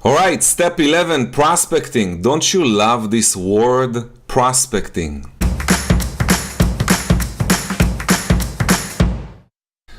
All right, step 11, prospecting. Don't you love this word, prospecting?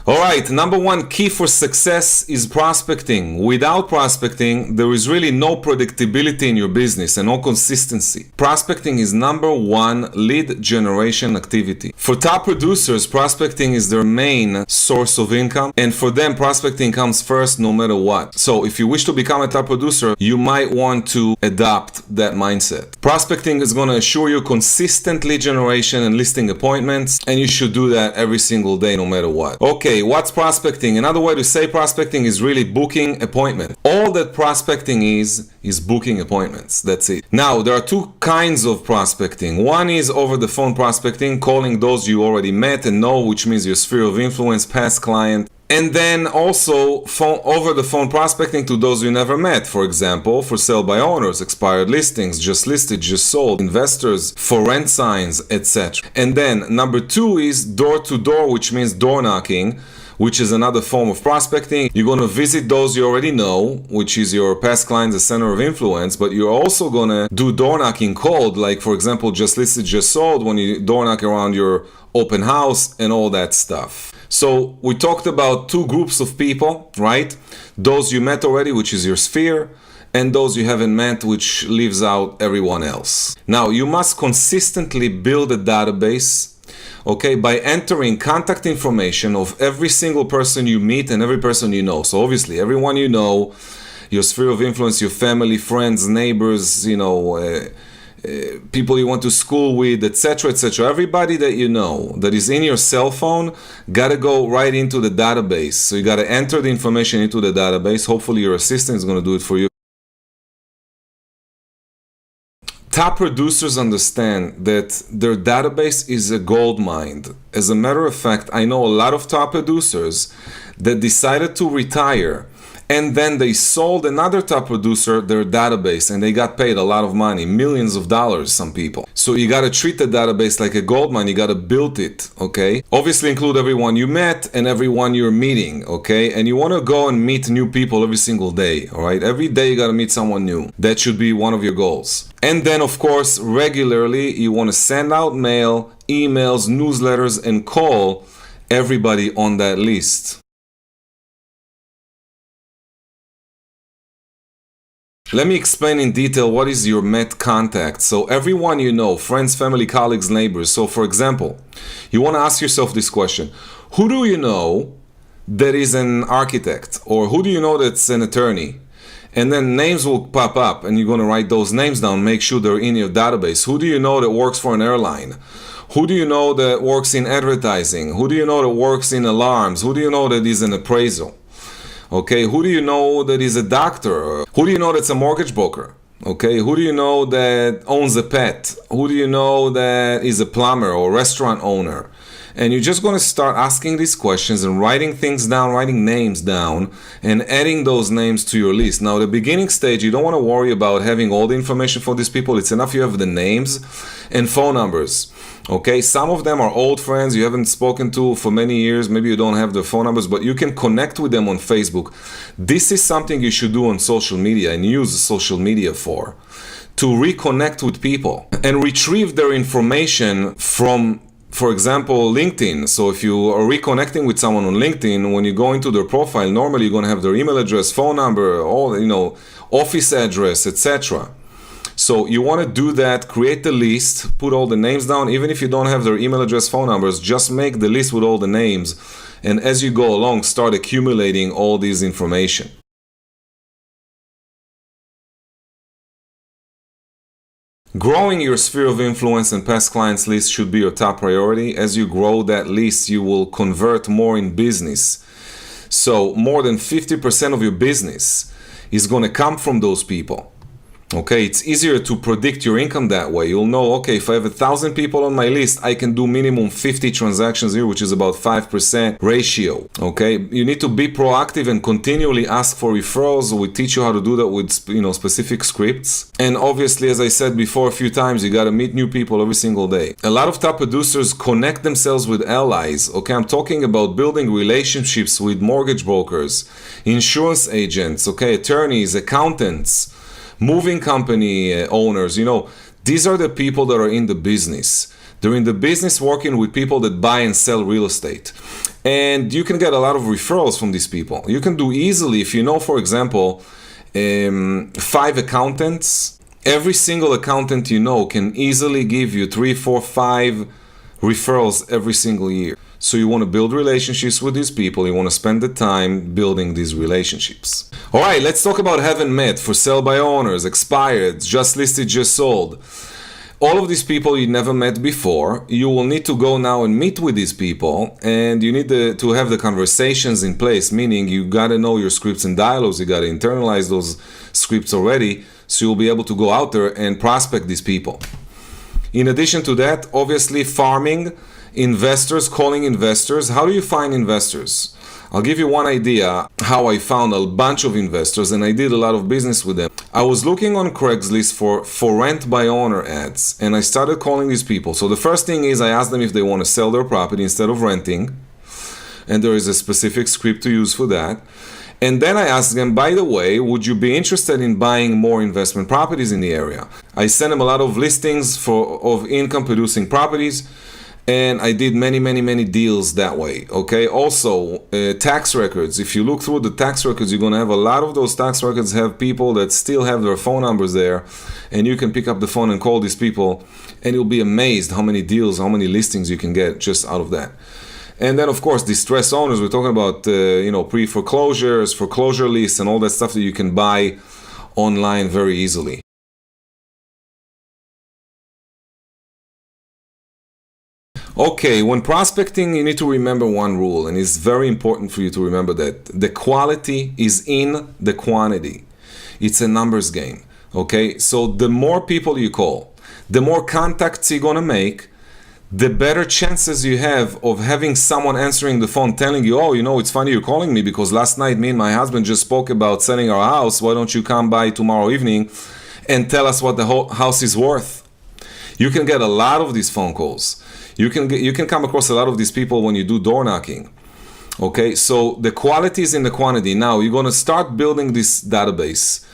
All right, number one key for success is prospecting. Without prospecting, there is really no predictability in your business and no consistency. Prospecting is number one lead generation activity. For top producers, prospecting is their main source of income, and for them, prospecting comes first no matter what. So if you wish to become a top producer, you might want to adopt that mindset. Prospecting is going to assure you consistent lead generation and listing appointments, and you should do that every single day no matter what. Okay, what's prospecting? Another way to say prospecting is really booking appointment. All that prospecting is booking appointments. That's it. Now, there are two kinds of prospecting. One is over the phone prospecting, calling those you already met and know, which means your sphere of influence, past client. And then also over the phone prospecting to those you never met. For example, for sale by owners, expired listings, just listed, just sold, investors, for rent signs, etc. And then number two is door to door, which means door knocking, which is another form of prospecting. You're going to visit those you already know, which is your past clients, the center of influence, but you're also going to do door knocking cold, like for example, just listed, just sold, when you door knock around your open house and all that stuff. So we talked about two groups of people, right? Those you met already, which is your sphere, and those you haven't met, which leaves out everyone else. Now, you must consistently build a database, okay, by entering contact information of every single person you meet and every person you know. So obviously, everyone you know, your sphere of influence, your family, friends, neighbors, people you went to school with, etc., etc. Everybody that you know that is in your cell phone gotta go right into the database. So you gotta enter the information into the database. Hopefully your assistant is gonna do it for you. Top producers understand that their database is a gold mine. As a matter of fact, I know a lot of top producers that decided to retire, and then they sold another top producer their database, and they got paid a lot of money, millions of dollars, some people. So you got to treat the database like a gold mine. You got to build it, okay? Obviously include everyone you met and everyone you're meeting, okay? And you want to go and meet new people every single day, all right? Every day you got to meet someone new. That should be one of your goals. And then, of course, regularly you want to send out mail, emails, newsletters, and call everybody on that list. Let me explain in detail what is your met contact. So everyone you know, friends, family, colleagues, neighbors. So for example, you want to ask yourself this question. Who do you know that is an architect? Or who do you know that's an attorney? And then names will pop up and you're going to write those names down, make sure they're in your database. Who do you know that works for an airline? Who do you know that works in advertising? Who do you know that works in alarms? Who do you know that is an appraisal? Okay, who do you know that is a doctor? Who do you know that's a mortgage broker? Okay, who do you know that owns a pet? Who do you know that is a plumber or restaurant owner? And you're just going to start asking these questions and writing things down, writing names down, and adding those names to your list. Now, the beginning stage, you don't want to worry about having all the information for these people. It's enough you have the names and phone numbers. Okay, some of them are old friends you haven't spoken to for many years. Maybe you don't have their phone numbers, but you can connect with them on Facebook. This is something you should do on social media and use social media to reconnect with people and retrieve their information from, for example, LinkedIn. So if you are reconnecting with someone on LinkedIn, when you go into their profile, normally you're going to have their email address, phone number, all, office address, etc. So you want to do that, create the list, put all the names down. Even if you don't have their email address, phone numbers, just make the list with all the names. And as you go along, start accumulating all these information. Growing your sphere of influence and past clients list should be your top priority. As you grow that list, you will convert more in business. So more than 50% of your business is going to come from those people. Okay, it's easier to predict your income that way. You'll know, okay, if I have 1,000 people on my list, I can do minimum 50 transactions here, which is about 5% ratio. Okay, you need to be proactive and continually ask for referrals. We teach you how to do that with, specific scripts. And obviously, as I said before a few times, you got to meet new people every single day. A lot of top producers connect themselves with allies. Okay, I'm talking about building relationships with mortgage brokers, insurance agents, okay, attorneys, accountants, moving company owners. These are the people that are in the business. They're in the business working with people that buy and sell real estate. And you can get a lot of referrals from these people. You can do easily, if you know, for example, 5 accountants, every single accountant you know can easily give you 3, 4, 5 referrals every single year. So you want to build relationships with these people. You want to spend the time building these relationships. All right, let's talk about haven't met, for sale by owners, expired, just listed, just sold. All of these people you never met before. You will need to go now and meet with these people, and you need to have the conversations in place, meaning you got to know your scripts and dialogues. You got to internalize those scripts already, so you'll be able to go out there and prospect these people. In addition to that, obviously farming, investors, calling investors. How do you find investors? I'll give you one idea how I found a bunch of investors, and I did a lot of business with them. I was looking on Craigslist for rent by owner ads, and I started calling these people. So the first thing is I asked them if they want to sell their property instead of renting, and there is a specific script to use for that. And then I asked them, by the way, would you be interested in buying more investment properties in the area? I sent them a lot of listings of income producing properties, and I did many deals that way. Okay, also tax records. If you look through the tax records, you're going to have a lot of those tax records have people that still have their phone numbers there, and you can pick up the phone and call these people, and you'll be amazed how many deals, how many listings you can get just out of that. And then, of course, distress owners. We're talking about pre-foreclosures, foreclosure lists, and all that stuff that you can buy online very easily. Okay, when prospecting, you need to remember one rule, and it's very important for you to remember that the quality is in the quantity. It's a numbers game. Okay, so the more people you call, the more contacts you're gonna make, the better chances you have of having someone answering the phone telling you, oh, it's funny you're calling me because last night me and my husband just spoke about selling our house. Why don't you come by tomorrow evening and tell us what the whole house is worth? You can get a lot of these phone calls. You can come across a lot of these people when you do door knocking. Okay, so the quality is in the quantity. Now you're going to start building this database,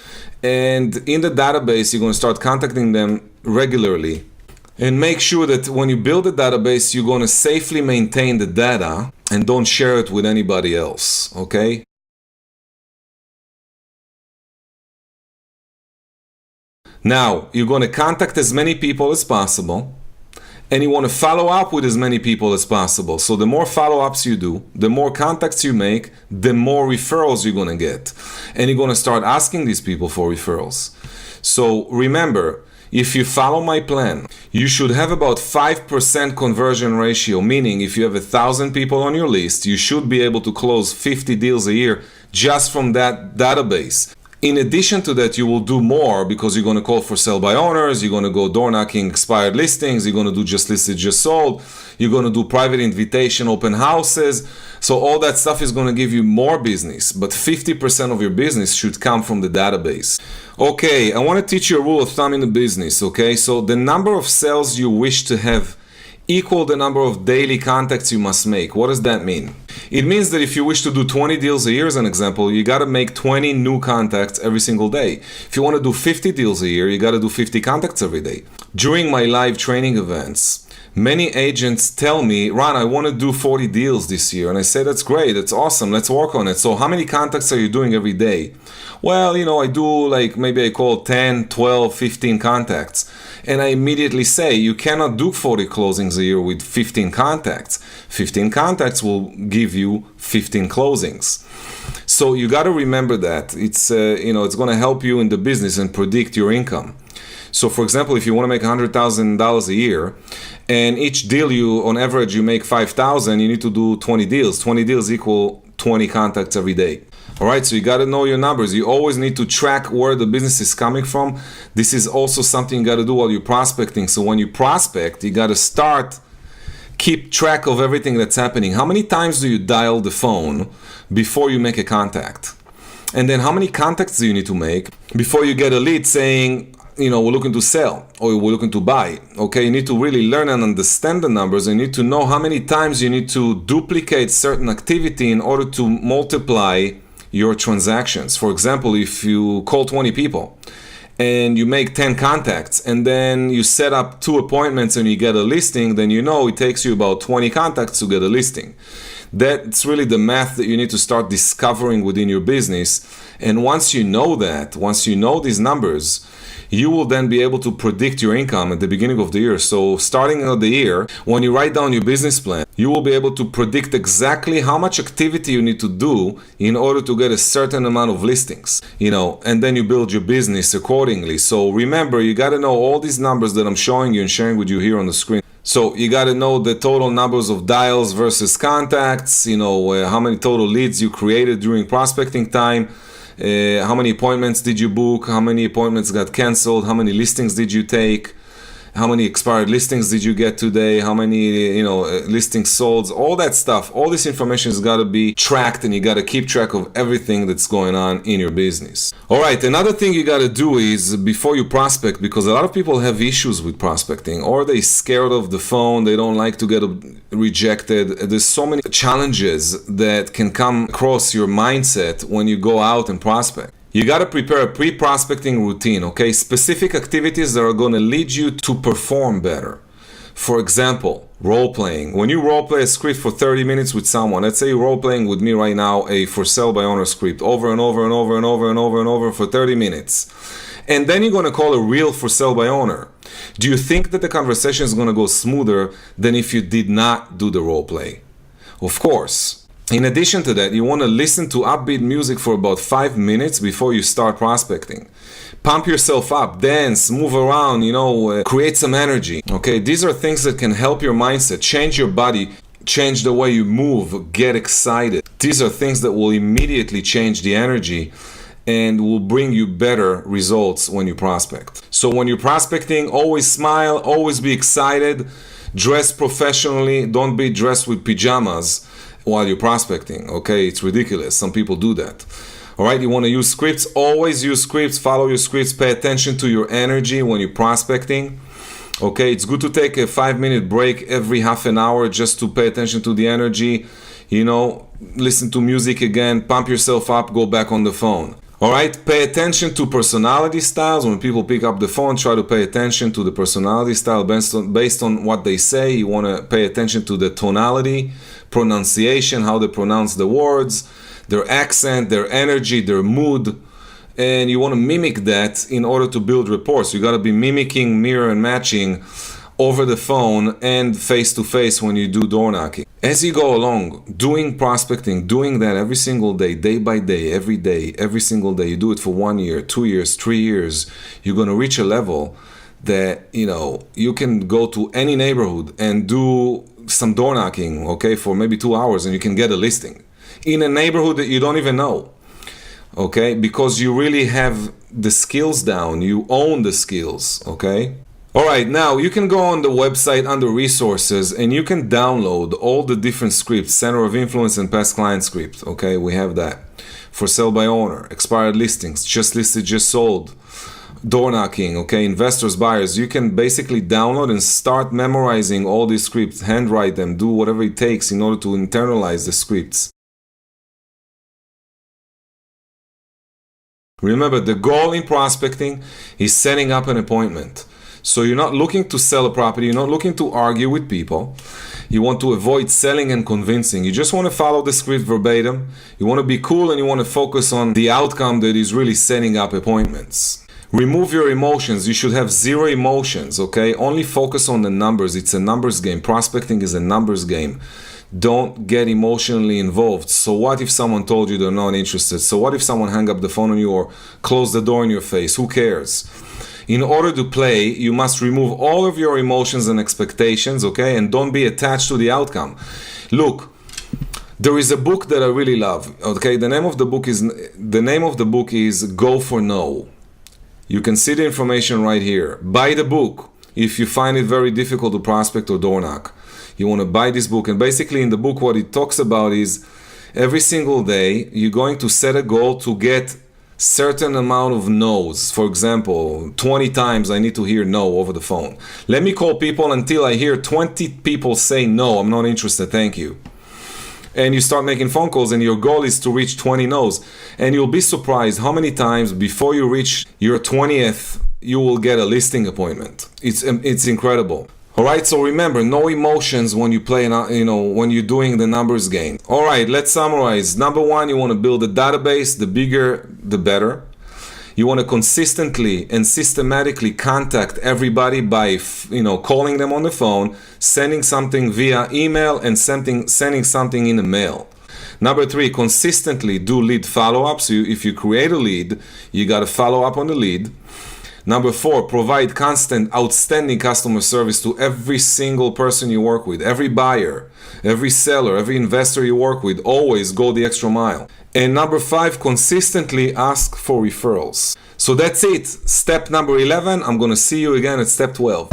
and in the database you're going to start contacting them regularly. And make sure that when you build a database, you're going to safely maintain the data and don't share it with anybody else, okay? Now, you're going to contact as many people as possible, and you want to follow up with as many people as possible. So the more follow-ups you do, the more contacts you make, the more referrals you're going to get. And you're going to start asking these people for referrals. So remember, if you follow my plan, you should have about 5% conversion ratio, meaning if you have 1,000 people on your list, you should be able to close 50 deals a year just from that database. In addition to that, you will do more because you're going to call for sale by owners, you're going to go door knocking expired listings, you're going to do just listed, just sold, you're going to do private invitation, open houses. So all that stuff is going to give you more business, but 50% of your business should come from the database. Okay, I want to teach you a rule of thumb in the business, okay? So the number of sales you wish to have equal the number of daily contacts you must make. What does that mean? It means that if you wish to do 20 deals a year, as an example, you got to make 20 new contacts every single day. If you want to do 50 deals a year, you got to do 50 contacts every day. During my live training events, many agents tell me, Ron, I want to do 40 deals this year. And I say, that's great, that's awesome, let's work on it. So how many contacts are you doing every day? Well, I do maybe I call 10, 12, 15 contacts. And I immediately say, you cannot do 40 closings a year with 15 contacts. 15 contacts will give you 15 closings. So you got to remember that. It's going to help you in the business and predict your income. So for example, if you want to make $100,000 a year, and each deal on average you make $5,000, you need to do 20 deals. 20 deals equal 20 contacts every day. All right, so you got to know your numbers. You always need to track where the business is coming from. This is also something you got to do while you're prospecting. So when you prospect, you got to keep track of everything that's happening. How many times do you dial the phone before you make a contact? And then how many contacts do you need to make before you get a lead saying, we're looking to sell or we're looking to buy? Okay, you need to really learn and understand the numbers. You need to know how many times you need to duplicate certain activity in order to multiply your transactions. For example, if you call 20 people and you make 10 contacts and then you set up 2 appointments and you get a listing, then it takes you about 20 contacts to get a listing. That's really the math that you need to start discovering within your business. And once you know these numbers, you will then be able to predict your income at the beginning of the year. So starting of the year, when you write down your business plan, you will be able to predict exactly how much activity you need to do in order to get a certain amount of listings, and then you build your business accordingly. So remember, you got to know all these numbers that I'm showing you and sharing with you here on the screen. So you got to know the total numbers of dials versus contacts, how many total leads you created during prospecting time. How many appointments did you book? How many appointments got canceled? How many listings did you take? How many expired listings did you get today? How many, listings sold? All that stuff. All this information has got to be tracked, and you got to keep track of everything that's going on in your business. All right, another thing you got to do is before you prospect, because a lot of people have issues with prospecting, or they scared of the phone, they don't like to get rejected. There's so many challenges that can come across your mindset when you go out and prospect. You got to prepare a pre-prospecting routine, okay? Specific activities that are going to lead you to perform better. For example, role-playing. When you role-play a script for 30 minutes with someone, let's say you're role-playing with me right now a for sale by owner script over and over and over and over and over and over for 30 minutes. And then you're going to call a real for sale by owner. Do you think that the conversation is going to go smoother than if you did not do the role-play? Of course. In addition to that, you want to listen to upbeat music for about 5 minutes before you start prospecting. Pump yourself up, dance, move around, create some energy. Okay, these are things that can help your mindset, change your body, change the way you move, get excited. These are things that will immediately change the energy and will bring you better results when you prospect. So when you're prospecting, always smile, always be excited, dress professionally, don't be dressed with pajamas while you're prospecting, okay? It's ridiculous. Some people do that. All right, you want to use scripts. Always use scripts. Follow your scripts. Pay attention to your energy when you're prospecting. Okay, it's good to take a 5-minute break every half an hour just to pay attention to the energy. Listen to music again, pump yourself up, go back on the phone. All right, pay attention to personality styles. When people pick up the phone, try to pay attention to the personality style based on what they say. You want to pay attention to the tonality, pronunciation, how they pronounce the words, their accent, their energy, their mood. And you want to mimic that in order to build rapport. So you got to be mimicking, mirror and matching over the phone and face-to-face when you do door knocking. As you go along, doing prospecting, doing that every single day, day by day, every single day, you do it for 1 year, 2 years, 3 years, you're going to reach a level that, you can go to any neighborhood and do some door knocking, okay, for maybe 2 hours, and you can get a listing in a neighborhood that you don't even know, okay, because you really have the skills down, you own the skills, okay? All right, now you can go on the website under resources and you can download all the different scripts, center of influence and past client script. Okay, we have that. For sale by owner, expired listings, just listed, just sold, door knocking, okay, investors, buyers. You can basically download and start memorizing all these scripts, handwrite them, do whatever it takes in order to internalize the scripts. Remember, the goal in prospecting is setting up an appointment. So you're not looking to sell a property, you're not looking to argue with people. You want to avoid selling and convincing. You just want to follow the script verbatim. You want to be cool and you want to focus on the outcome that is really setting up appointments. Remove your emotions. You should have 0 emotions, okay? Only focus on the numbers. It's a numbers game. Prospecting is a numbers game. Don't get emotionally involved. So what if someone told you they're not interested? So what if someone hung up the phone on you or closed the door in your face? Who cares? In order to play, you must remove all of your emotions and expectations, okay? And don't be attached to the outcome. Look, There is a book that I really love. Okay, the name of the book is Go for No. You can see the information right here. Buy the book if you find it very difficult to prospect or door knock. You want to buy this book, and basically in the book what it talks about is every single day you're going to set a goal to get certain amount of no's. For example, 20 times I need to hear no over the phone. Let me call people until I hear 20 people say no, I'm not interested, thank you. And you start making phone calls, and your goal is to reach 20 no's. And you'll be surprised how many times before you reach your 20th, you will get a listing appointment. It's incredible. All right, so remember, no emotions when you play, when you're doing the numbers game. All right, let's summarize. Number one, you want to build a database. The bigger, the better. You want to consistently and systematically contact everybody by, calling them on the phone, sending something via email, and sending something in the mail. Number three, consistently do lead follow-ups. If you create a lead, you got to follow up on the lead. Number four, provide constant, outstanding customer service to every single person you work with, every buyer, every seller, every investor you work with. Always go the extra mile. And number five, consistently ask for referrals. So that's it. Step number 11. I'm going to see you again at step 12.